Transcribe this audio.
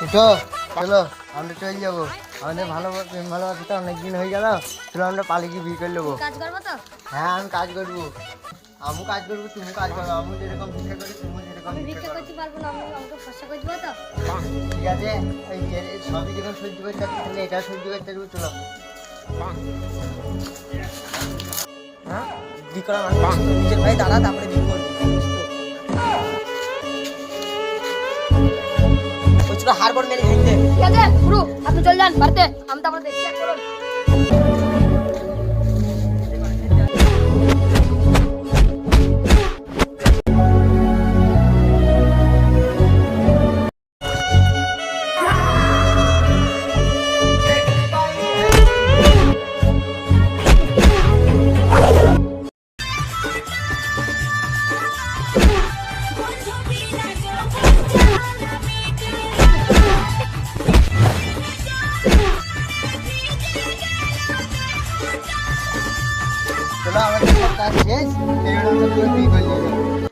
উঠো, চলো আমরা চলে যাবো। আমাদের প্রেম ভালোবাসাটা অনেকদিন হয়ে গেল। চলো আমরা পালিয়ে গিয়ে বিয়ে করে নেবো। কাজ করবো তো? হ্যাঁ আমি কাজ করবো, আমি কাজ করবো, তুমি কাজ করো। আমি যেরকম ভিক্ষা করি তুমি যেরকম আমি ভিক্ষা ভিক্ষা করো। করতে পারবো না, আমি আমাকে ফসা করে দিবো তো? ঠিক আছে, সবই যখন সহ্য করতে পারছি তাহলে এটা সহ্য করতে পারবো। চলো। হ্যাঁ, বিয়ে করা মানুষ নিজের ভাই দাঁড়া, তারপরে বিয়ে করবি। ওই ছোট হারবোর্ড মেরে খাইতে। ঠিক আছে গুরু, আপনি চলে যান বাড়িতে, আমি তারপরে দেখছি এক করুন। চলো আমাদের সব কাজ শেষ, এবার আমরা বিয়ে করে নেবো।